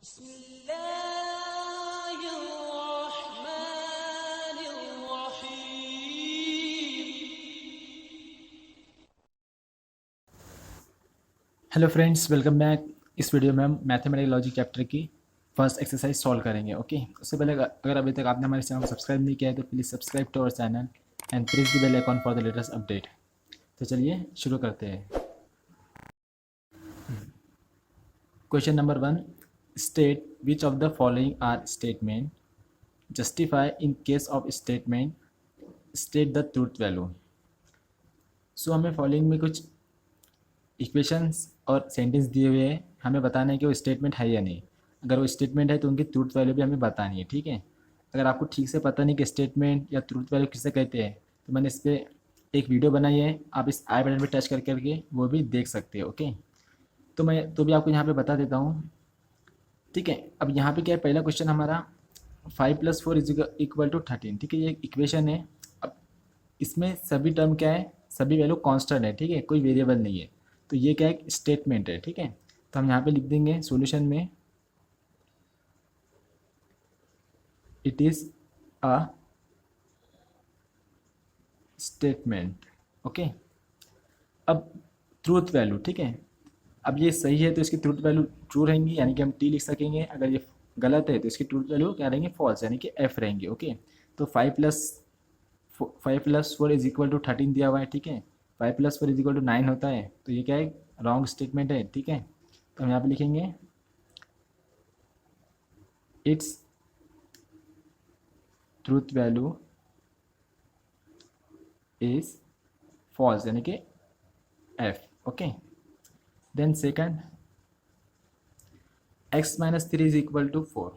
Hello friends, welcome back. इस video में हम मैथमेटिकल लॉजिक चैप्टर की फर्स्ट एक्सरसाइज सॉल्व करेंगे। ओके, उससे पहले अगर अभी तक आपने हमारे चैनल को सब्सक्राइब नहीं किया है तो please subscribe to our channel and press the bell icon for the latest update. तो चलिए शुरू करते हैं। Question number 1, state which of the following are statement, justify in case of statement, state the truth value. So हमें following में कुछ equations और sentence दिए हुए हैं, हमें बताना है कि वो स्टेटमेंट है या नहीं। अगर वो स्टेटमेंट है तो उनकी ट्रूथ वैल्यू भी हमें बतानी है। ठीक है, अगर आपको ठीक से पता नहीं कि स्टेटमेंट या ट्रूथ वैल्यू किसे कहते हैं तो मैंने इस पर एक वीडियो बनाई है, आप इस आई बटन पर टच करके वो भी देख सकते हो। ओके, तो मैं तो भी आपको यहाँ पे बता देता हूँ। ठीक है, अब यहाँ पे क्या है, पहला क्वेश्चन हमारा 5+4 इज इक्वल टू 13। ठीक है, ये एक इक्वेशन है। अब इसमें सभी टर्म क्या है, सभी वैल्यू कांस्टेंट है। ठीक है, कोई वेरिएबल नहीं है, तो ये क्या है, स्टेटमेंट है। ठीक है, तो हम यहाँ पे लिख देंगे सॉल्यूशन में, it is a statement. Okay, अब ट्रूथ वैल्यू, ठीक है, अब ये सही है तो इसकी ट्रूथ वैल्यू ट्रू रहेंगी, यानी कि हम टी लिख सकेंगे। अगर ये गलत है तो इसकी ट्रूथ वैल्यू क्या रहेंगे, फॉल्स, यानी कि एफ रहेंगे। ओके, तो 5+4 इज इक्वल टू 13 दिया हुआ है। ठीक है, 5+4 इज इक्वल टू 9 होता है, तो ये क्या है, रॉन्ग स्टेटमेंट है। ठीक है, तो हम यहाँ पे लिखेंगे its truth value is false, यानी कि F. Okay, then second, x-3 is equal to 4।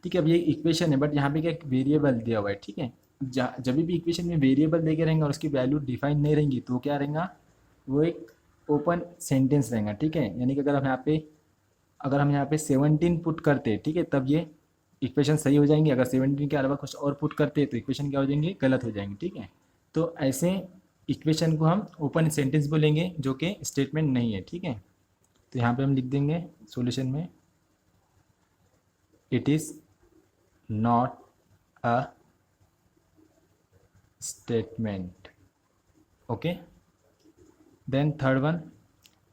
ठीक है, अब ये इक्वेशन है बट यहाँ पे क्या एक वेरिएबल दिया हुआ है। ठीक है, जब भी इक्वेशन में वेरिएबल देके रहेंगे और उसकी वैल्यू डिफाइन नहीं रहेंगी तो क्या रहेगा, वो एक ओपन सेंटेंस रहेगा। ठीक है, यानी कि अगर हम यहाँ पे 17 पुट करते हैं, ठीक है, तब ये इक्वेशन सही हो जाएंगे। अगर 17 के अलावा कुछ और पुट करते हैं तो इक्वेशन क्या हो जाएंगे, गलत हो जाएंगे। ठीक है, तो ऐसे इक्वेशन को हम ओपन सेंटेंस बोलेंगे जो कि स्टेटमेंट नहीं है। ठीक है, तो यहाँ पे हम लिख देंगे सॉल्यूशन में, it is not a statement. Okay, then third one,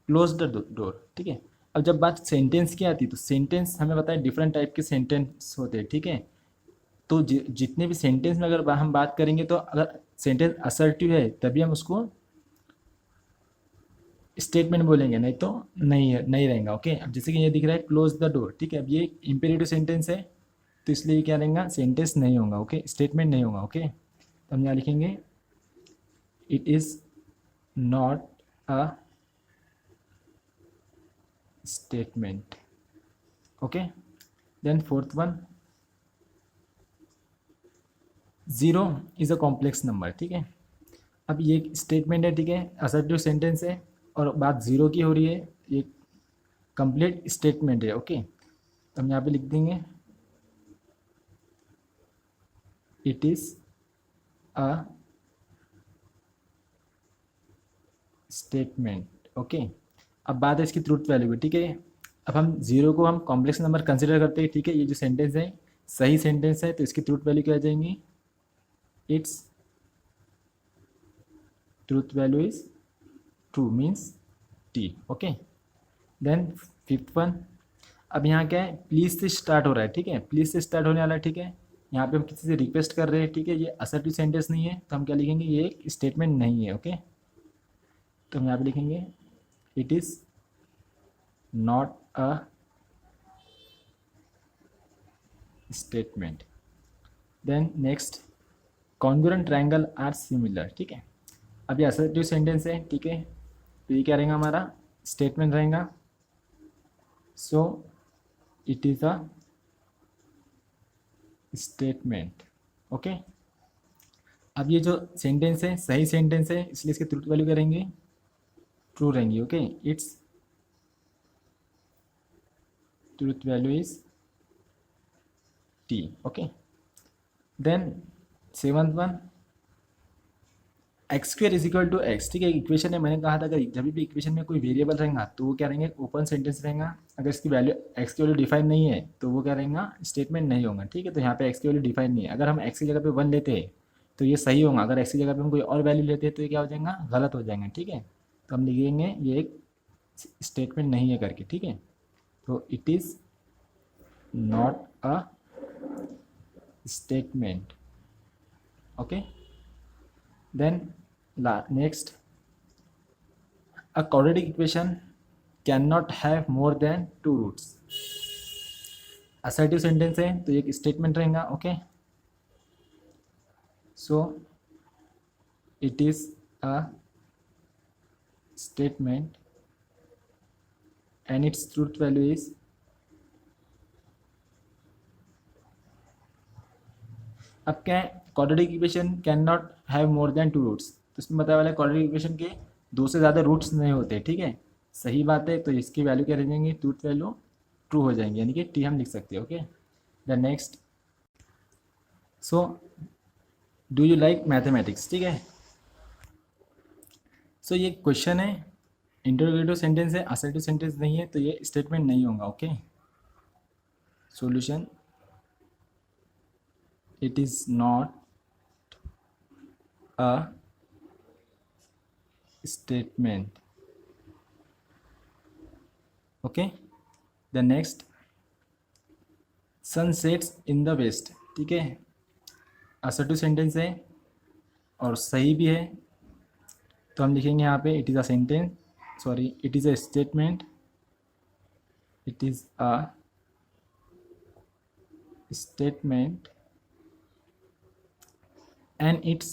close the door. ठीक है, अब जब बात सेंटेंस की आती है तो सेंटेंस हमें पता है डिफरेंट टाइप के सेंटेंस होते हैं। ठीक है, तो जितने भी सेंटेंस में अगर हम बात करेंगे तो अगर सेंटेंस असर्टिव है तभी हम उसको स्टेटमेंट बोलेंगे, नहीं तो नहीं रहेगा। ओके, अब जैसे कि ये दिख रहा है क्लोज द डोर। ठीक है, अब ये इंपेरेटिव सेंटेंस है तो इसलिए क्या रहेगा, सेंटेंस नहीं होगा। ओके, स्टेटमेंट नहीं होगा। ओके, तो हम यहाँ लिखेंगे it is not a statement. Okay, then fourth one, zero is a complex number. ठीक है, अब ये स्टेटमेंट है। ठीक है, असर्टिव सेंटेंस है और बात ज़ीरो की हो रही है, ये कंप्लीट स्टेटमेंट है। ओके, तो हम यहाँ पे लिख देंगे it is a statement. Okay, अब बात है इसकी ट्रूथ वैल्यू की। ठीक है, अब हम ज़ीरो को हम कॉम्प्लेक्स नंबर कंसिडर करते हैं। ठीक है, ये जो सेंटेंस है सही सेंटेंस है तो इसकी ट्रूथ वैल्यू क्या आ जाएंगी, its truth value is true means T. Okay, then fifth one, अब यहाँ क्या है, प्लीज़ से स्टार्ट हो रहा है। ठीक है, प्लीज़ से स्टार्ट होने वाला है। ठीक है, यहाँ पे हम किसी से रिक्वेस्ट कर रहे हैं। ठीक है, ये असर्टिव सेंटेंस नहीं है तो हम क्या लिखेंगे, ये एक स्टेटमेंट नहीं है। ओके, तो हम यहाँ पे लिखेंगे it is not a statement. Then next, congruent triangle are similar. ठीक है, अब ये असर्टिव सेंटेंस है। ठीक है, तो ये क्या रहेगा, हमारा स्टेटमेंट रहेगा। So it is a statement. Okay, अब ये जो सेंटेंस है सही सेंटेंस है इसलिए इसकी ट्रूथ वैल्यू करेंगे, ट्रू रहेंगी। Okay, its truth value is T. Okay, then seventh one, X square is equal to X, ठीक है। इक्वेशन है, मैंने कहा था अगर जब भी इक्वेशन में कोई वेरिएबल रहेगा तो वो क्या रहेंगे, ओपन सेंटेंस रहेगा। अगर इसकी वैल्यू एक्स की वैल्यू डिफाइन नहीं है तो वो क्या रहेगा, स्टेटमेंट नहीं होगा, ठीक है। तो यहाँ पे एक्स की वैल्यू डिफाइन नहीं है, अगर हम एक्स की जगह पे 1 लेते हैं तो ये सही होगा, अगर एक्स की जगह पे हम कोई और वैल्यू लेते हैं तो ये क्या हो जाएगा, गलत हो जाएगा, ठीक है। तो हम लिखेंगे ये एक स्टेटमेंट नहीं है करके, ठीक है। तो it is not a statement, okay. Then next, a quadratic equation cannot have more than 2 roots। assertive sentence है तो एक statement रहेगा, okay. so it is a statement and its truth value is अब क्या है, quadratic equation cannot have more than 2 roots, तो इसमें बताया वाला quadratic equation के 2 से ज़्यादा रूट्स नहीं होते, ठीक है। सही बात है, तो इसकी वैल्यू क्या रह जाएंगी, ट्रूथ वैल्यू ट्रू हो जाएंगी, यानी कि टी हम लिख सकते हैं, okay. The next, so do you like mathematics, ठीक है। सो ये क्वेश्चन है, इंटरोगेटिव सेंटेंस है, असर्टिव सेंटेंस नहीं है, तो ये स्टेटमेंट नहीं होगा, okay. Solution, it is not a statement, okay। the next, sun sets in the west, ठीक है। असर्टिव सेंटेंस है और सही भी है, तो हम लिखेंगे यहाँ पे it is a sentence, sorry it is a statement, it is a statement and its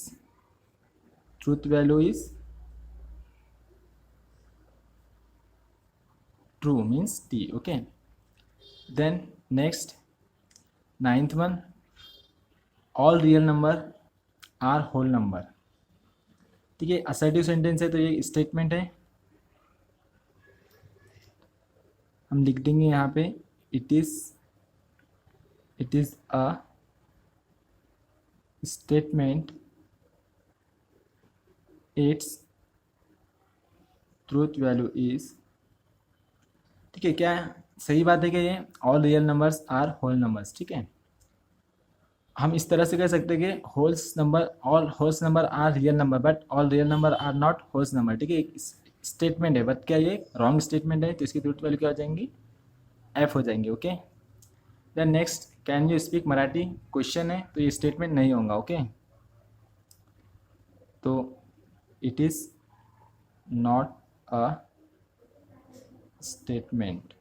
truth value is true, means t, okay। then next, 9th one, all real number are whole number, ठीक है। assertive sentence है तो ये statement है, हम लिख देंगे यहाँ पे it is a statement, its truth value is, ठीक है। क्या है, सही बात है कि ये all real numbers are whole numbers, ठीक है। हम इस तरह से कह सकते हैं कि wholes number, all wholes number are real number but all real number are not wholes number, ठीक है। स्टेटमेंट है बट क्या ये रॉन्ग स्टेटमेंट है, तो इसकी ट्रूथ वैल्यू क्या हो जाएंगी, एफ हो जाएंगी, okay. Then next, can you speak Marathi, question है तो ये स्टेटमेंट नहीं होगा, ओके। तो it is not a statement,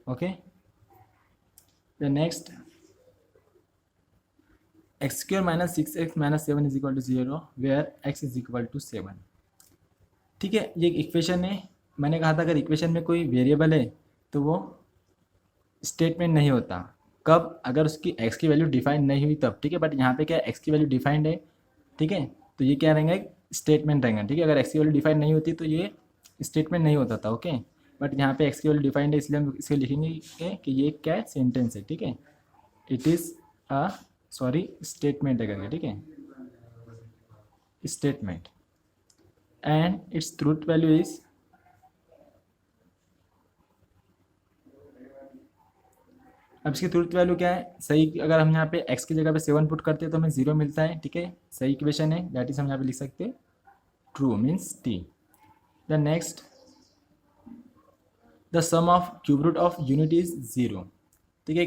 okay. The next, X square minus 6x minus 7 is equal to 0 where x is equal to 7, ठीक है। ये इक्वेशन है, मैंने कहा था अगर इक्वेशन में कोई वेरिएबल है तो वो स्टेटमेंट नहीं होता, कब, अगर उसकी x की वैल्यू डिफाइन नहीं हुई तब, ठीक है। बट यहाँ पे क्या x की वैल्यू डिफाइंड है, ठीक है, तो ये क्या रहेगा, एक स्टेटमेंट रहेगा, ठीक है। अगर x की वैल्यू डिफाइन नहीं होती तो ये स्टेटमेंट नहीं होता था, ओके। बट यहाँ पे x की वैल्यू डिफाइंड है, इसलिए हम इसे लिखेंगे कि ये क्या है, सेंटेंस है, ठीक है। It is a, sorry statement है करके, ठीक है, statement and it's truth value is, अब इसकी ट्रूथ वैल्यू क्या है, सही, अगर हम यहाँ पे x की जगह पे 7 पुट करते हैं तो हमें 0 मिलता है, ठीक है। सही इक्वेशन है, दैट इज हम यहाँ पे लिख सकते हैं true means t। The next, the sum of cube root of unit is 0, ठीक है।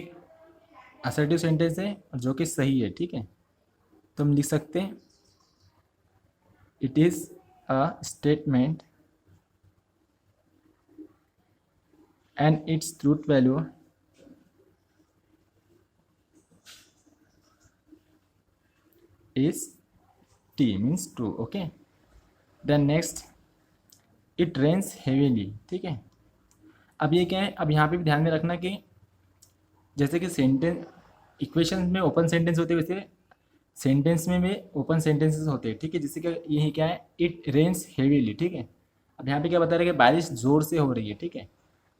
असर्टिव सेंटेंस है और जो कि सही है, ठीक है। तो हम लिख सकते हैं it is a statement and it's truth value is t means true, okay। then next, it rains heavily, ठीक है। अब ये क्या है, अब यहाँ पे भी ध्यान में रखना कि जैसे कि सेंटेंस इक्वेशन में ओपन सेंटेंस होते हैं वैसे सेंटेंस में भी ओपन सेंटेंसेस होते हैं, ठीक है। जैसे कि यही क्या है, इट रेन्स हेवीली, ठीक है। अब यहाँ पे क्या बता रहा है कि बारिश ज़ोर से हो रही है, ठीक है।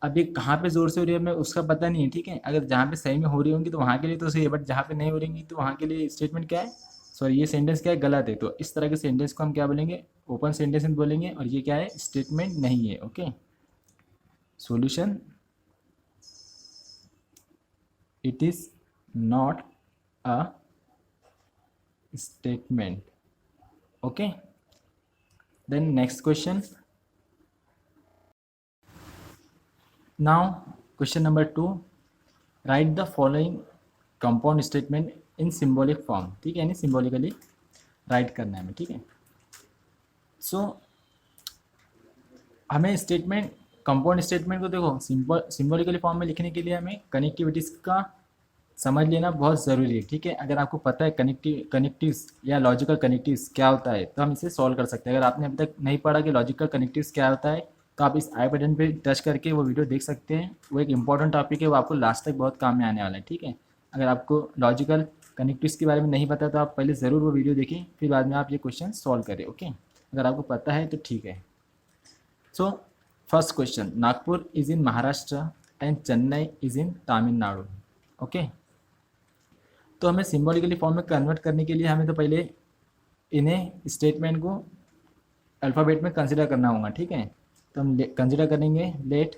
अब ये कहाँ पे ज़ोर से हो रही है हमें उसका पता नहीं है, ठीक है। अगर जहाँ पे सही में हो रही होंगी तो वहाँ के लिए तो सही है, बट जहाँ पे नहीं हो रही तो वहाँ के लिए स्टेटमेंट क्या है, सॉरी ये सेंटेंस क्या है, गलत है, तो इस तरह के सेंटेंस को हम क्या बोलेंगे, ओपन सेंटेंस बोलेंगे, और ये क्या है, स्टेटमेंट नहीं है। Okay, solution, it is not a statement. Okay, then next question. Now question number 2, write the following compound statement in symbolic form. ठीक है, यानी सिंबॉलिकली राइट करना है हमें। ठीक है, सो हमें स्टेटमेंट, कंपाउंड स्टेटमेंट को देखो सिंबॉलिकली फॉर्म में लिखने के लिए हमें कनेक्टिविटीज़ का समझ लेना बहुत ज़रूरी है। ठीक है, अगर आपको पता है कनेक्टिव्स या लॉजिकल कनेक्टिव्स क्या होता है तो हम इसे सॉल्व कर सकते हैं। अगर आपने अभी तक नहीं पढ़ा कि लॉजिकल कनेक्टिव्स क्या होता है तो आप इस आई बटन पे टच करके वो वीडियो देख सकते हैं। वो एक इंपॉर्टेंट टॉपिक है, वो आपको लास्ट तक बहुत काम में आने वाला है। ठीक है, अगर आपको लॉजिकल कनेक्टिव्स के बारे में नहीं पता तो आप पहले ज़रूर वो वीडियो देखें, फिर बाद में आप ये क्वेश्चन सॉल्व करें। ओके, अगर आपको पता है तो ठीक है। So first question, Nagpur is in Maharashtra and Chennai is in Tamil Nadu. Okay, तो हमें सिंबॉलिकली फॉर्म में कन्वर्ट करने के लिए हमें तो पहले इन्हें स्टेटमेंट को अल्फ़ाबेट में कंसिडर करना होगा। ठीक है, तो हम कंसिडर करेंगे लेट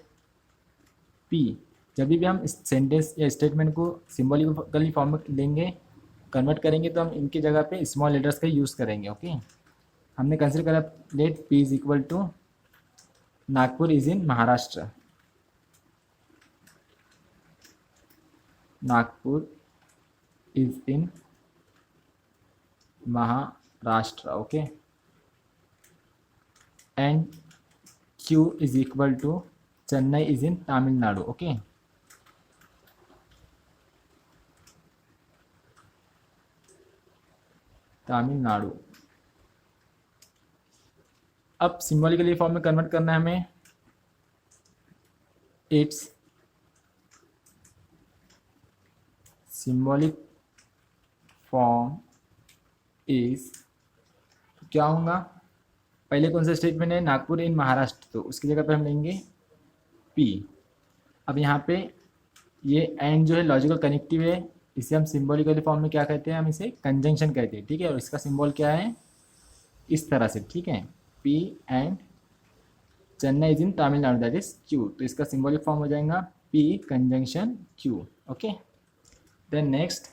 पी। जब भी हम सेंटेंस या स्टेटमेंट को सिंबॉलिकली फॉर्म में लेंगे, कन्वर्ट करेंगे, तो हम इनकी जगह पे स्मॉल लेटर्स का यूज़ करेंगे। ओके, हमने कंसिडर करा let P is equal to Nagpur is in Maharashtra, Nagpur is in Maharashtra. Okay, and Q is equal to Chennai is in Tamil Nadu. Okay, Tamil Nadu. अब सिंबॉलिकली फॉर्म में कन्वर्ट करना है हमें, इट्स सिंबॉलिक फॉर्म इज, क्या होगा, पहले कौन सा स्टेटमेंट है, नागपुर इन महाराष्ट्र, तो उसकी जगह पे हम लेंगे P। अब यहाँ पे ये एंड जो है लॉजिकल कनेक्टिव है, इसे हम सिंबॉलिकली फॉर्म में क्या कहते हैं, हम इसे कंजंक्शन कहते हैं। ठीक है, और इसका सिंबल क्या है, इस तरह से। ठीक है, P and Chennai is in Tamil Nadu, that is Q, तो इसका सिंबॉलिक फॉर्म हो जाएगा P conjunction Q। Okay, then next,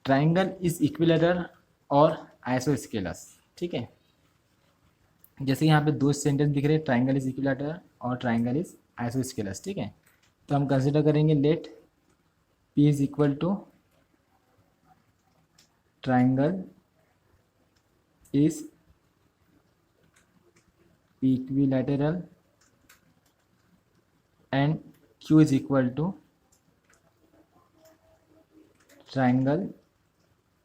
triangle is equilateral और आइसोस्केलस। ठीक है, जैसे यहाँ पे दो सेंटेंस दिख रहे हैं, ट्राइंगल इज इक्विलेटरल और ट्राइंगल इज आइसोस्केलस। ठीक है, तो हम कंसिडर करेंगे let P is equal to triangle is equilateral and Q is equal to triangle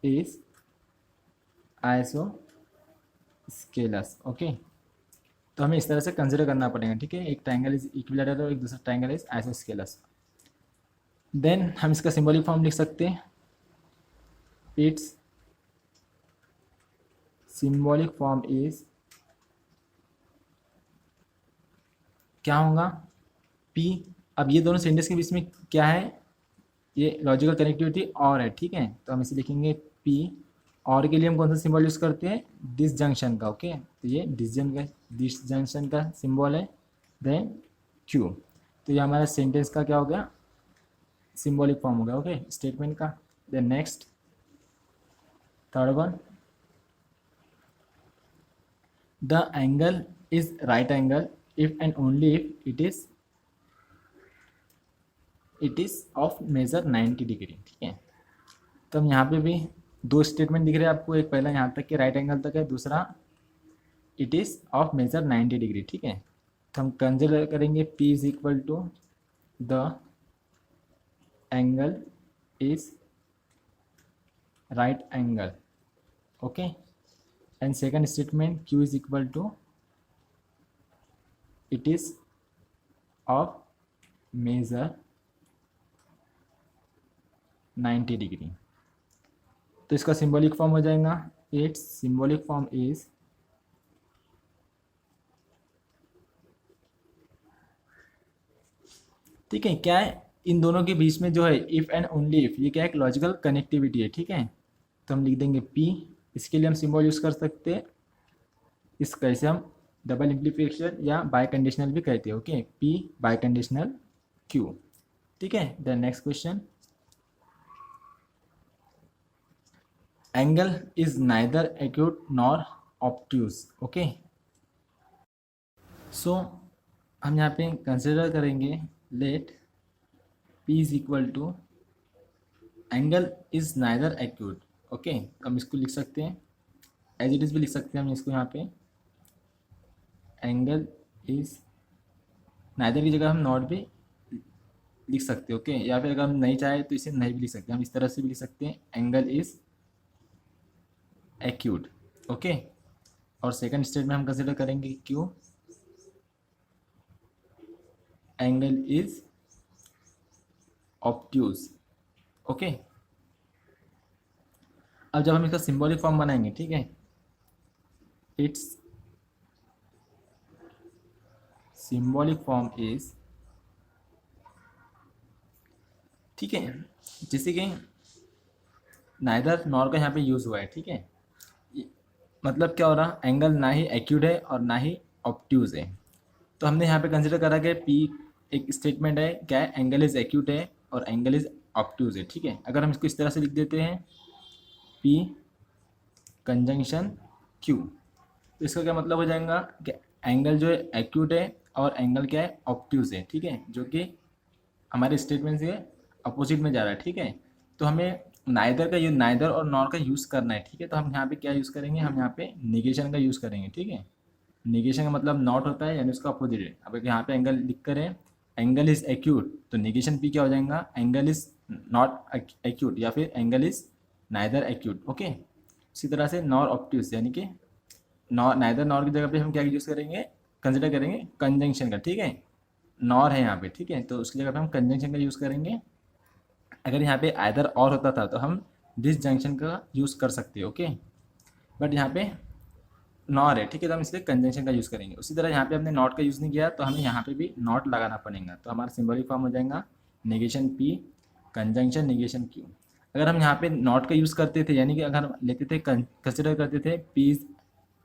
is isosceles. Okay, तो हमें इस तरह से कंसिडर करना पड़ेगा। ठीक है, एक ट्राइंगल इज इक्विलेटरल और एक दूसरा ट्राइंगल इज आइसोस्केलस। देन हम इसका सिंबॉलिक फॉर्म लिख सकते हैं, इट्स सिंबॉलिक फॉर्म इज, क्या होगा, P। अब ये दोनों सेंटेंस के बीच में क्या है, ये लॉजिकल कनेक्टिविटी और है। ठीक है, तो हम इसे लिखेंगे P, और के लिए हम कौन सा सिंबल यूज़ करते हैं, डिसजंक्शन का। ओके, तो ये डिसजंक्शन का सिंबल है, देन Q, तो ये हमारा सेंटेंस का क्या हो गया, सिंबॉलिक फॉर्म हो गया। ओके, स्टेटमेंट का। Then next third one, the angle is right angle if and only if it is of measure 90 degree. ठीक है, तो हम यहाँ पे भी दो स्टेटमेंट दिख रहे हैं आपको, एक पहला यहाँ तक के राइट एंगल तक है, दूसरा it is of measure 90 degree. ठीक है, तो हम कंसिडर करेंगे P is equal to the angle is right angle. Okay, and second statement Q is equal to it is of measure 90 degree. तो इसका सिंबॉलिक फॉर्म हो जाएगा, इट्स सिंबॉलिक फॉर्म इज, ठीक है, क्या है, इन दोनों के बीच में जो है इफ़ एंड ओनली इफ़, ये क्या है, एक लॉजिकल कनेक्टिविटी है, ठीक है। तो हम लिख देंगे पी, इसके लिए हम सिंबल यूज़ कर सकते हैं, इस कैसे हम डबल इम्प्लीकेशन या बाय कंडीशनल भी कहते हैं, okay, P biconditional Q, ठीक है। Then next question, angle is neither acute nor obtuse, okay. So हम यहाँ पे कंसिडर करेंगे let P is equal to angle is neither acute, okay. हम इसको लिख सकते हैं एज इट इज़ भी लिख सकते हैं हम इसको, यहाँ पे एंगल इज नाइदर की जगह हम नॉट भी लिख सकते हैं, ओके। या फिर अगर हम नहीं चाहे तो इसे नहीं भी लिख सकते, हम इस तरह से भी लिख सकते हैं एंगल इज एक्यूट, ओके। और सेकंड स्टेट में हम कंसिडर करेंगे Q, angle is obtuse, okay. अब जब हम इसका सिंबॉलिक फॉर्म बनाएंगे, ठीक है, इट्स सिंबॉलिक फॉर्म इज, ठीक है, जैसे कि नाइदर नॉर का यहाँ पे यूज़ हुआ है, ठीक है। मतलब क्या हो रहा, एंगल ना ही एक्यूट है और ना ही ऑब्ट्यूज है। तो हमने यहाँ पे कंसिडर करा कि पी एक स्टेटमेंट है, क्या है, एंगल इज एक्यूट है और एंगल इज ऑब्ट्यूज है, ठीक है। अगर हम इसको इस तरह से लिख देते हैं पी कंजंक्शन क्यू, तो इसका क्या मतलब हो जाएगा कि एंगल जो है एक्यूट है और एंगल क्या है, ऑब्ट्यूज है, ठीक है, जो कि हमारे स्टेटमेंट से अपोजिट में जा रहा है, ठीक है। तो हमें नाइदर का नाइदर और नॉर का यूज़ करना है, ठीक है। तो हम यहाँ पे क्या यूज़ करेंगे, हम यहाँ पे निगेशन का यूज़ करेंगे, ठीक है। निगेशन का मतलब नॉट होता है, यानी उसका अपोजिट है। अब यहाँ पे एंगल लिख कर है एंगल इज एक्यूट, तो निगेशन पी क्या हो जाएगा, एंगल इज नॉट एक्यूट या फिर angle is neither acute, okay. इसी तरह से नॉर ऑब्ट्यूज, यानी कि नॉर नाइदर नॉर की जगह पे हम क्या यूज़ करेंगे, कंसिडर करेंगे कंजंक्शन का, ठीक है। नॉर है यहाँ पे, ठीक है, तो उसकी जगह पे हम कंजंक्शन का यूज़ करेंगे। अगर यहाँ पे आइदर और होता था तो हम दिस जंक्शन का यूज़ कर सकते हैं, ओके। बट यहाँ पे नॉर है, ठीक है, तो हम इसलिए कंजंक्शन का यूज़ करेंगे। उसी तरह यहाँ पे हमने नॉट का यूज़ नहीं किया, तो हमें यहाँ पे भी नॉट लगाना पड़ेगा। तो हमारा सिंबॉलिक फॉर्म हो जाएगा negation P conjunction negation Q. अगर हम यहाँ पे नॉट का यूज़ करते थे, यानी कि अगर हम लेते थे कंसिडर करते थे P is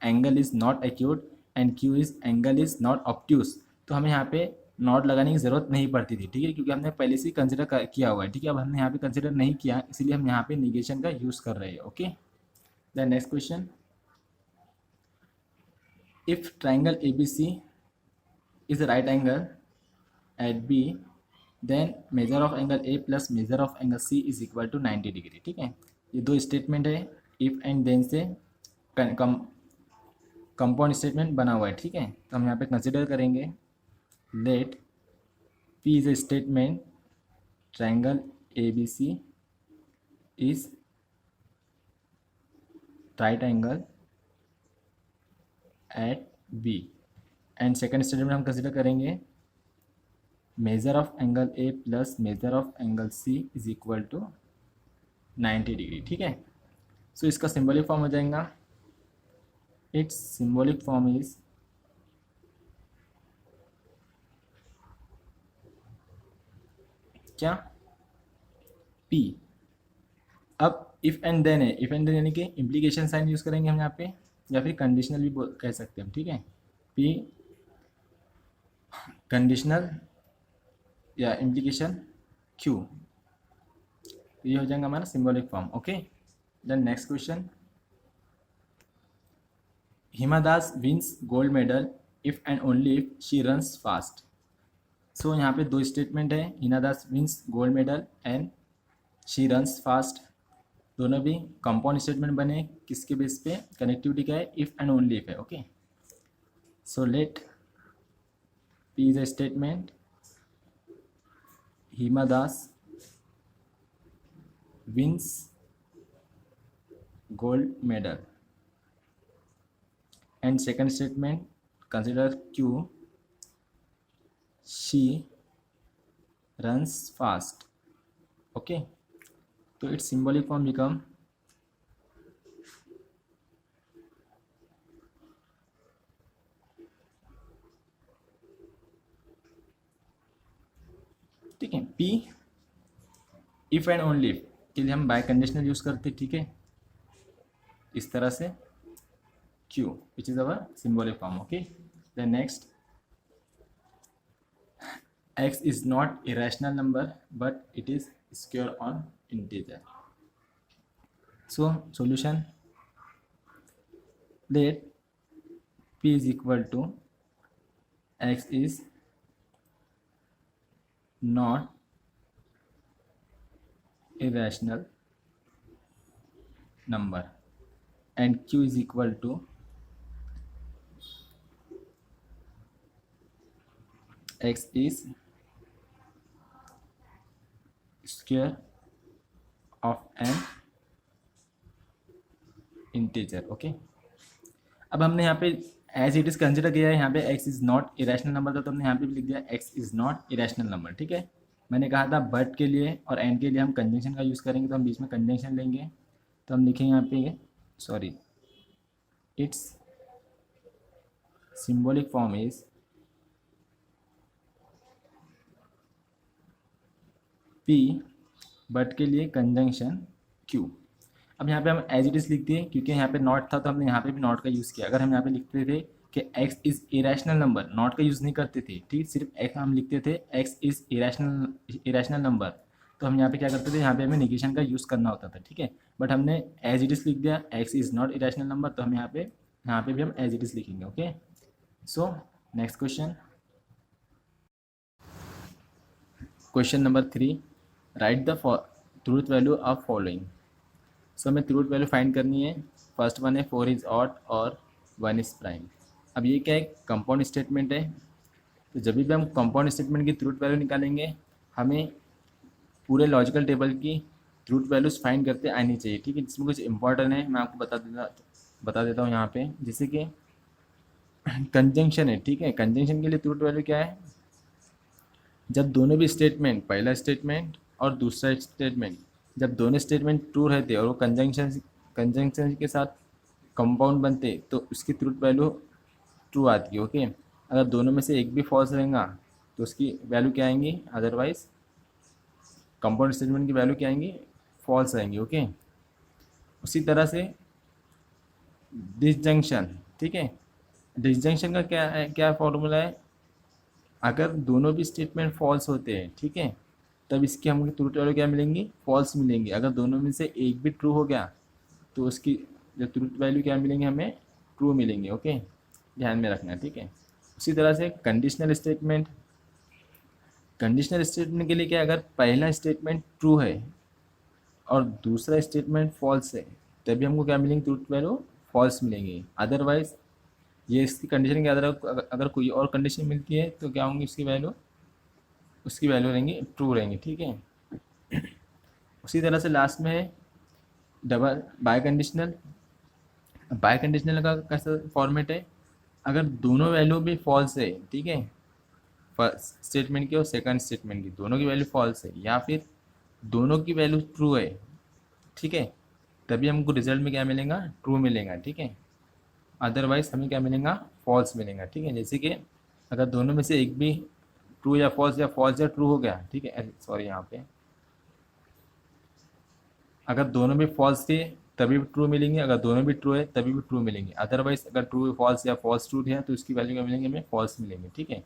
angle is not acute and Q is angle is not obtuse, तो हमें यहाँ पे नॉट लगाने की ज़रूरत नहीं पड़ती थी, ठीक है, क्योंकि हमने पहले से ही कंसिडर किया हुआ है, ठीक है। अब हमने यहाँ पे कंसिडर नहीं किया, इसलिए हम यहाँ पे निगेशन का यूज़ कर रहे हैं, okay. The next question, if triangle ABC is a right angle at B, then measure of angle A plus measure of angle C is equal to 90 degree, ठीक है। ये दो स्टेटमेंट है इफ एंड देन से compound statement बना हुआ है, ठीक है। तो हम यहाँ पे कंसिडर करेंगे let P is a statement triangle ABC is right angle at B, and second statement हम कंसिडर करेंगे measure of angle A plus measure of angle C is equal to 90 degree, ठीक है। सो इसका symbolic form हो जाएगा, its symbolic form is क्या, P. अब if and then है, इफ एंड देन यानी कि इम्प्लीकेशन साइन यूज़ करेंगे हम यहाँ पे, या फिर कंडीशनल भी कह सकते हैं हम, ठीक है। पी कंडीशनल या इम्प्लीकेशन क्यू, ये हो जाएगा हमारा symbolic form, okay. Then next question, Hima Das wins gold medal if and only if she runs fast. So यहाँ पे दो स्टेटमेंट है, Hima Das wins gold medal and she runs fast, दोनों भी कंपाउंड स्टेटमेंट बने, किसके बेस पे, कनेक्टिविटी का है, इफ एंड ओनली इफ है, okay. So let P is a statement Hima Das wins gold medal, and second statement consider Q, she runs fast, okay। तो its symbolic form become, ठीक है, P if and only if के लिए हम bye conditional use करते, ठीक है, इस तरह से q which is our symbolic form. Okay, then next, x is not irrational number but it is square on integer. So solution, let p is equal to x is not irrational number and q is equal to x is square of an integer. Okay, अब हमने यहाँ पे as it is consider किया है, यहाँ पे x is not irrational number था तो हमने यहाँ पे भी लिख दिया x is not irrational number, ठीक है। मैंने कहा था बट के लिए और एंड के लिए हम कंजंक्शन का यूज़ करेंगे, तो हम बीच में कंजंक्शन लेंगे, तो हम लिखेंगे यहाँ पे sorry it's symbolic form is p, but के लिए कंजंक्शन q। अब यहाँ पे हम एज इट इज़ लिख दिए क्योंकि यहाँ पे नॉट था तो हमने यहाँ पे भी नॉट का यूज़ किया। अगर हम यहाँ पे लिखते थे कि x is irrational number, not का यूज़ नहीं करते थे, ठीक, सिर्फ x हम लिखते थे x इज़ इरेशनल नंबर, तो हम यहाँ पे क्या करते थे, यहाँ पे हमें नेगेशन का यूज़ करना होता था, ठीक है। बट हमने एज इट इज़ लिख दिया x is not irrational number, तो हम यहाँ पे भी हम एज इट इज़ लिखेंगे। Okay, so next question, question number 3, write the truth value of following. So हमें ट्रूथ वैल्यू फाइंड करनी है। फर्स्ट वन है 4 इज़ ऑड और 1 इज़ प्राइम। अब ये क्या है, कंपाउंड स्टेटमेंट है, तो जब भी हम कंपाउंड स्टेटमेंट की ट्रूथ वैल्यू निकालेंगे हमें पूरे लॉजिकल टेबल की ट्रूथ वैल्यूज फाइंड करते आनी चाहिए, ठीक है। जिसमें कुछ इंपॉर्टेंट है मैं आपको बता देता हूँ यहाँ पे, जैसे कि कंजंक्शन है, ठीक है। कंजंक्शन के लिए ट्रूथ वैल्यू क्या है, जब दोनों भी स्टेटमेंट, पहला स्टेटमेंट और दूसरा स्टेटमेंट, जब दोनों स्टेटमेंट ट्रू रहते और वो कंजंक्शन के साथ कंपाउंड बनते तो उसकी ट्रूथ वैल्यू ट्रू आती है। ओके, अगर दोनों में से एक भी फॉल्स रहेगा तो उसकी वैल्यू क्या आएंगी, अदरवाइज कंपाउंड स्टेटमेंट की वैल्यू क्या आएंगी, फॉल्स आएंगी। ओके, उसी तरह से डिसजंक्शन, ठीक है। डिसजंक्शन का क्या फॉर्मूला है, अगर दोनों भी स्टेटमेंट फॉल्स होते हैं, ठीक है, तब इसकी हमको ट्रूथ वैल्यू क्या मिलेंगी, फॉल्स मिलेंगी। अगर दोनों में से एक भी ट्रू हो गया तो उसकी जो ट्रूथ वैल्यू क्या मिलेंगे, हमें ट्रू मिलेंगे। ओके, ध्यान में रखना, ठीक है। उसी तरह से कंडीशनल स्टेटमेंट, कंडीशनल स्टेटमेंट के लिए क्या, अगर पहला स्टेटमेंट ट्रू है और दूसरा स्टेटमेंट फॉल्स है तभी हमको क्या मिलेंगे, ट्रूथ वैल्यू फॉल्स मिलेंगे। अदरवाइज ये इसकी कंडीशन के आधार अगर कोई और कंडीशन मिलती है तो क्या होंगी, उसकी वैल्यू रहेंगी ट्रू रहेंगी, ठीक है। उसी तरह से लास्ट में है double bye conditional. Bye conditional का कैसा फॉर्मेट है, अगर दोनों वैल्यू भी फॉल्स है, ठीक है, फर्स्ट स्टेटमेंट की और सेकंड स्टेटमेंट की दोनों की वैल्यू फॉल्स है या फिर दोनों की वैल्यू ट्रू है, ठीक है, तभी हमको रिजल्ट में क्या मिलेगा, ट्रू मिलेगा, ठीक है। अदरवाइज हमें क्या मिलेगा, फॉल्स मिलेगा, ठीक है। जैसे कि अगर दोनों में से एक भी ट्रू या फॉल्स या ट्रू हो गया, ठीक है, सॉरी यहाँ पे अगर दोनों भी फॉल्स थे तभी भी ट्रू मिलेंगे, अगर दोनों भी ट्रू है तभी भी ट्रू मिलेंगे। अदरवाइज अगर ट्रू फॉल्स या फॉल्स ट्रू है तो इसकी वैल्यू क्या मिलेंगे, हमें फॉल्स मिलेंगे, ठीक है।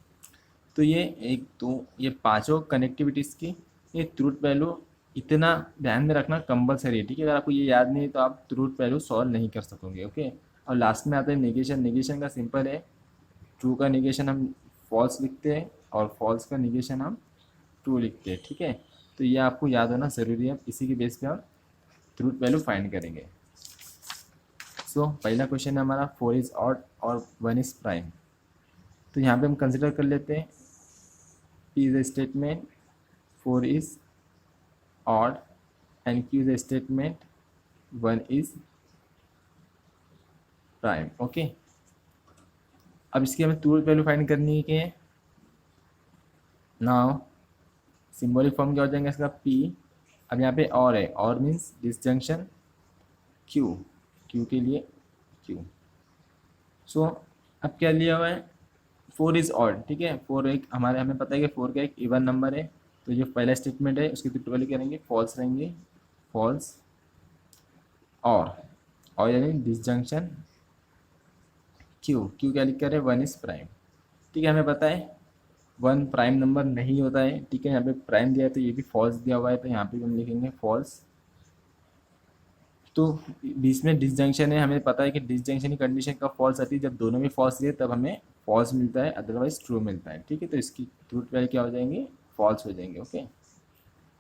तो ये पांचों कनेक्टिविटीज़ की ये ट्रूथ वैल्यू इतना ध्यान में रखना कंपलसरी है, ठीक है। अगर आपको ये याद नहीं है तो आप ट्रूथ वैल्यू सॉल्व नहीं कर सकोगे। ओके, और लास्ट में आता है नेगेशन। नेगेशन का सिंपल है, ट्रू का नेगेशन हम फॉल्स लिखते हैं और फॉल्स का नेगेशन हम ट्रू लिखते हैं, ठीक है। तो ये आपको याद होना ज़रूरी है, इसी के बेस पे हम ट्रूथ वैल्यू फाइंड करेंगे। सो पहला क्वेश्चन है हमारा 4 इज़ ऑड और 1 इज़ प्राइम। तो यहाँ पे हम कंसिडर कर लेते हैं P is a statement, 4 is odd and Q is a statement, 1 is prime। Okay, अब इसकी हमें ट्रूथ वैल्यू फाइंड करनी है कि नाउ सिंबॉलिक फॉर्म क्या हो जाएगा इसका, P। अब यहाँ पे और है, और मीन्स डिसजंक्शन Q, Q के लिए Q। सो अब क्या लिया हुआ है, 4 इज़ ऑड, ठीक है। 4 एक हमें पता है कि 4 का एक इवन नंबर है तो जो पहला स्टेटमेंट है उसकी ट्रूथ वैल्यू क्या रहेंगे, फॉल्स रहेंगे, फॉल्स। और यानी डिसजंक्शन क्यू, क्यू क्या लिख कर है, 1 इज प्राइम। ठीक है, हमें पता है 1 प्राइम नंबर नहीं होता है। ठीक है, यहाँ पे प्राइम दिया है तो ये भी फॉल्स दिया हुआ है, तो यहाँ पे भी हम लिखेंगे फॉल्स। तो बीच में डिसजंक्शन है, हमें पता है कि डिसजंक्शन की कंडीशन कब फॉल्स आती है, जब दोनों में फॉल्स दिए तब हमें फॉल्स मिलता है, अदरवाइज ट्रू मिलता है। ठीक है, तो इसकी ट्रूथ वैल्यू क्या हो जाएंगे, फॉल्स हो जाएंगे। Okay,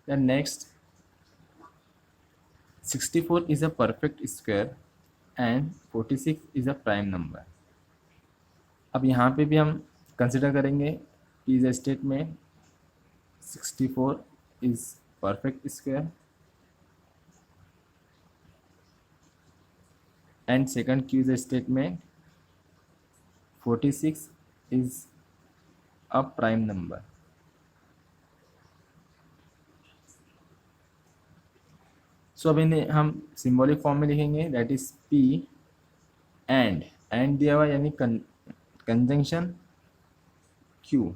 then next, 64 is a perfect square and 46 is a prime number. अब यहाँ पे भी हम कंसिडर करेंगे is a statement 64 is perfect square and second Q is a statement 46 is a prime number. सो अब इन्हें हम सिंबॉलिक फॉर्म में लिखेंगे, दैट इज P एंड दिया हुआ यानी कंजंक्शन Q।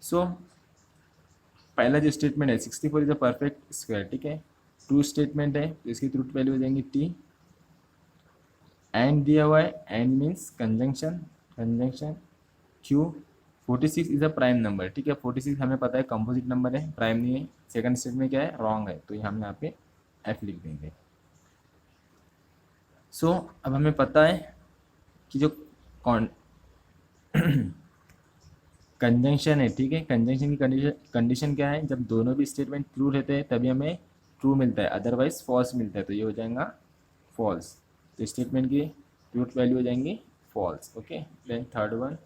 सो पहला जो स्टेटमेंट है 64 इज अ परफेक्ट स्क्वायर, ठीक है, ट्रू स्टेटमेंट है तो इसकी ट्रूथ वैल्यू हो जाएंगी T। एंड दिया हुआ है, and means conjunction Q। 46 is a prime number, ठीक है, 46 हमें पता है कंपोजिट नंबर है, प्राइम नहीं है। सेकंड स्टेटमेंट क्या है, रॉन्ग है, तो हम यहाँ पे F लिख देंगे। सो अब हमें पता है कि जो कंजंक्शन है, ठीक है, कंजंक्शन की कंडीशन क्या है, जब दोनों भी स्टेटमेंट ट्रू रहते हैं तभी हमें ट्रू मिलता है, अदरवाइज फॉल्स मिलता है, तो ये हो जाएगा फॉल्स। तो स्टेटमेंट की ट्रूथ वैल्यू हो जाएंगी false. Okay, then third one,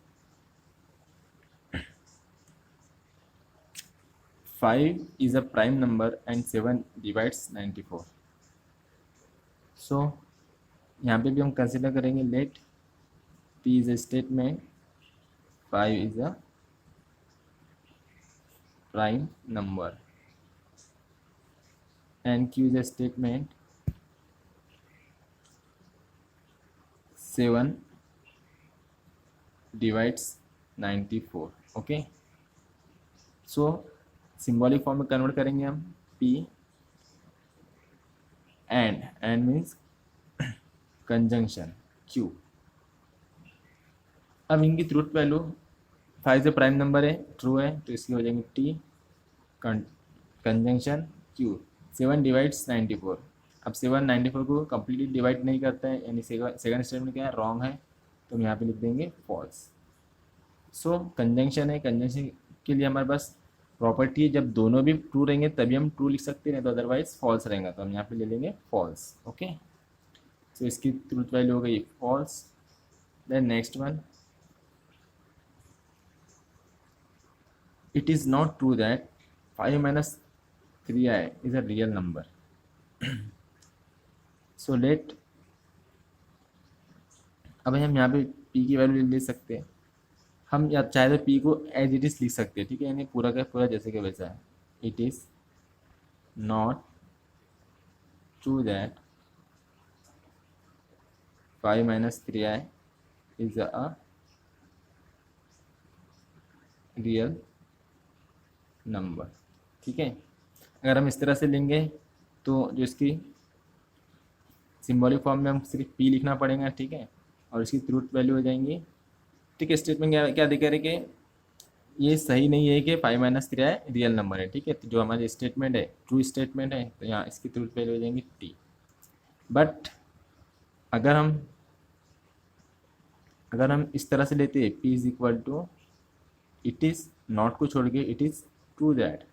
5 is a prime number and 7 divides 94। So यहाँ पे भी हम कंसिडर करेंगे let P is a statement 5 is a prime number and Q is a statement 7 divides 94। Okay, so symbolic form में convert करेंगे हम P and means conjunction Q। अब इनकी ट्रूथ वैल्यू 5 से प्राइम नंबर है, ट्रू है, तो इसकी हो जाएंगे T कंजंक्शन Q। 7 डिवाइड्स 94। अब 7 94 को कम्प्लीटली डिवाइड नहीं करता है, यानी सेकंड स्टेटमेंट क्या है, रॉन्ग है, तो हम यहाँ पे लिख देंगे फॉल्स। सो कंजंक्शन है, कंजंक्शन के लिए हमारे पास प्रॉपर्टी है, जब दोनों भी ट्रू रहेंगे तभी हम ट्रू लिख सकते हैं, तो अदरवाइज फॉल्स रहेगा, तो हम यहाँ पे ले लेंगे फॉल्स। ओके, सो इसकी ट्रूथ वैल्यू हो गई false. Then next one, it is not true that 5 minus 3i is a real number। so let, अब हम यहाँ पे p की वैल्यू ले सकते हैं, हम या चाहे तो p को एज इट इज लिख सकते हैं, ठीक है, यानी पूरा का पूरा जैसे कि वैसा है। It is not true that 5 minus 3i is a real number. ठीक है, अगर हम इस तरह से लेंगे तो जो इसकी सिंबॉलिक फॉर्म में हम सिर्फ P लिखना पड़ेगा, ठीक है, और इसकी ट्रूथ वैल्यू हो जाएंगी। ठीक है, स्टेटमेंट क्या दिखा रहे कि ये सही नहीं है कि 5 minus 3i रियल नंबर है, ठीक है, तो जो हमारी स्टेटमेंट है ट्रू स्टेटमेंट है, तो यहाँ इसकी ट्रूथ वैल्यू हो जाएंगी T। बट अगर हम इस तरह से लेते हैं P is equal to, it is not को छोड़ के it is true that,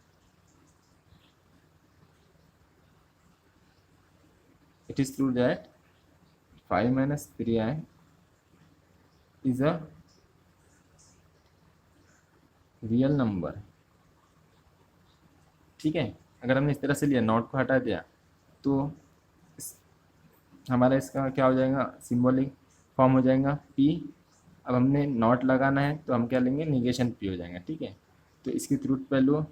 it is true that 5 minus 3i is a real number. ठीक है, अगर हमने इस तरह से लिया, नॉट को हटा दिया, तो हमारा इसका क्या हो जाएगा, सिंबॉलिक फॉर्म हो जाएगा P। अब हमने नॉट लगाना है तो हम क्या लेंगे, निगेशन P हो जाएगा। ठीक है, तो इसकी truth value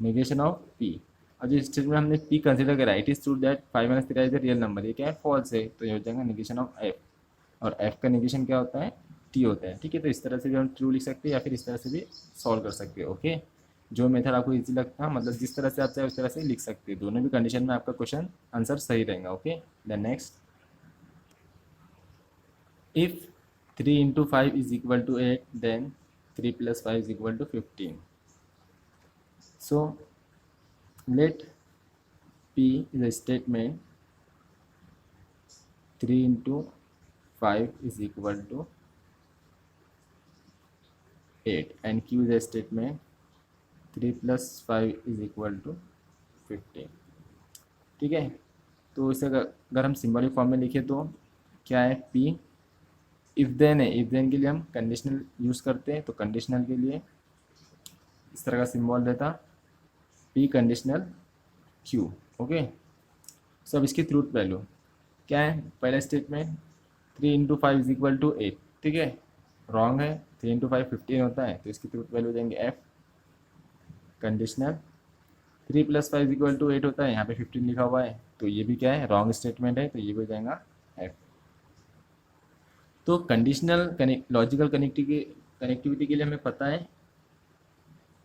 negation of P। और जो स्टेटमेंट हमने P कंसिडर करा, it is true that 5 minus 3i is a real number, ये क्या है, फॉल्स है, तो ये हो जाएगा निगेशन ऑफ F। और F का निगेशन क्या होता है, T होता है। ठीक है, तो इस तरह से भी हम ट्रू लिख सकते हैं या फिर इस तरह से भी सॉल्व कर सकते हैं। ओके, जो मेथड आपको इजी लगता, मतलब जिस तरह से आप चाहे उस तरह से लिख सकते हैं। दोनों भी कंडीशन में आपका क्वेश्चन आंसर सही रहेगा। Okay, then next, if 3 into 5 is equal to 8, then 3 plus 5 is equal to 15. So let P is a statement 3 into 5 is equal to 8 and Q is a statement 3 plus 5 is equal to 15. ठीक है, तो इसे अगर हम symbolic form में लिखे तो क्या है, P इफ देन है। इफ देन के लिए हम कंडीशनल यूज़ करते हैं, तो कंडीशनल के लिए इस तरह का सिंबल रहता, P कंडीशनल Q। ओके, सब इसकी ट्रूथ वैल्यू क्या है, पहला statement 3 into 5 is equal to 8, ठीक है, रॉन्ग है, 3 into 5 15 होता है, तो इसकी ट्रूथ वैल्यू देंगे F conditional. 3 plus 5 is equal to 8 होता है, यहाँ पे 15 लिखा हुआ है, तो ये भी क्या है, रॉन्ग स्टेटमेंट है, तो ये भी हो जाएगा F। तो कंडीशनल लॉजिकल कनेक्टिविटी के लिए हमें पता है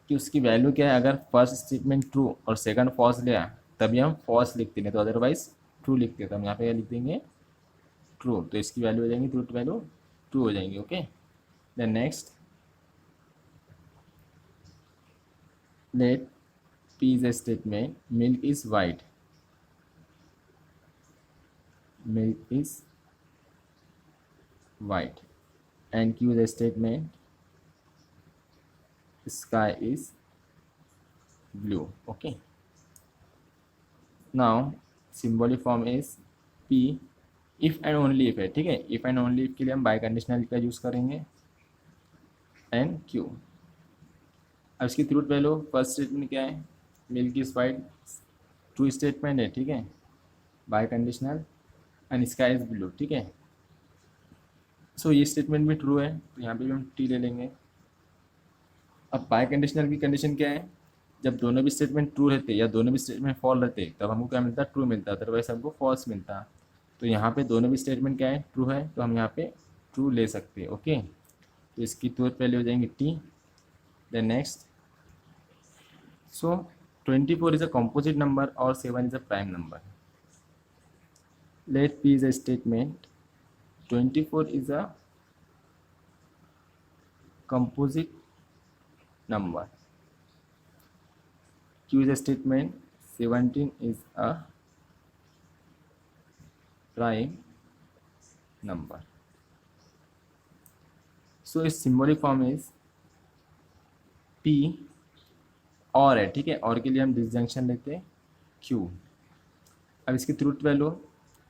कि उसकी वैल्यू क्या है। अगर फर्स्ट स्टेटमेंट ट्रू और सेकंड फॉल्स लिया तभी हम फॉल्स लिखते हैं, तो अदरवाइज ट्रू लिखते हैं, तो हम यहाँ पे क्या लिख देंगे, ट्रू। तो इसकी वैल्यू हो जाएंगी, ट्रूथ वैल्यू ट्रू हो जाएंगी। Okay, then next, let P is a statement milk is white, milk is white, and Q is a statement sky is blue. Okay, now symbolic form is P if and only if है, ठीक है। if and only if के लिए हम by conditional का use करेंगे and Q। अब इसकी ट्रूथ वैल्यू फर्स्ट स्टेटमेंट क्या है, milk is white, true statement है, ठीक है, by conditional, and sky is blue, ठीक है। सो ये स्टेटमेंट भी ट्रू है, तो यहाँ पे भी हम टी ले लेंगे। अब बाय कंडीशनल की कंडीशन क्या है, जब दोनों भी स्टेटमेंट ट्रू रहते या दोनों भी स्टेटमेंट फॉल रहते तब हमको क्या मिलता, ट्रू मिलता, अदरवाइज हमको फॉल्स मिलता। तो यहाँ पे दोनों भी स्टेटमेंट क्या है, ट्रू है, तो हम यहाँ पे ट्रू ले सकते हैं। ओके, तो इसकी ट्रूथ वैल्यू हो जाएंगी T. Then next, so 24 is a composite number और 7 is a prime number. Let P is a statement 24 is a composite number, Q is a statement 17 is a prime number. So its symbolic form is P और है, ठीक है, और के लिए हम disjunction लेते हैं Q। अब इसकी ट्रूथ वैल्यू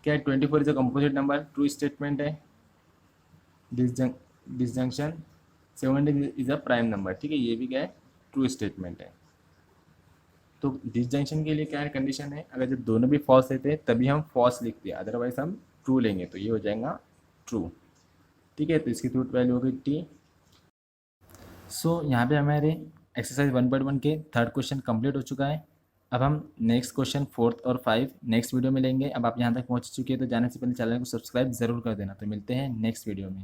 क्या है, 24 is a composite number, true statement है, disjunction 17 is a prime number, ठीक है, ये भी क्या है, ट्रू स्टेटमेंट है। तो डिसजंक्शन के लिए क्या है, कंडीशन है, अगर जब दोनों भी फॉल्स रहते हैं तभी हम फॉल्स लिखते हैं, अदरवाइज हम ट्रू लेंगे, तो ये हो जाएगा ट्रू, ठीक है। तो इसकी ट्रूथ वैल्यू होगी टी। सो यहाँ पे हमारे एक्सरसाइज 1.1 के थर्ड क्वेश्चन कंप्लीट हो चुका है। अब हम नेक्स्ट क्वेश्चन 4 और 5 नेक्स्ट वीडियो में लेंगे। अब आप यहाँ तक पहुँच चुके हैं तो जाने से पहले चैनल को सब्सक्राइब ज़रूर कर देना। तो मिलते हैं नेक्स्ट वीडियो में।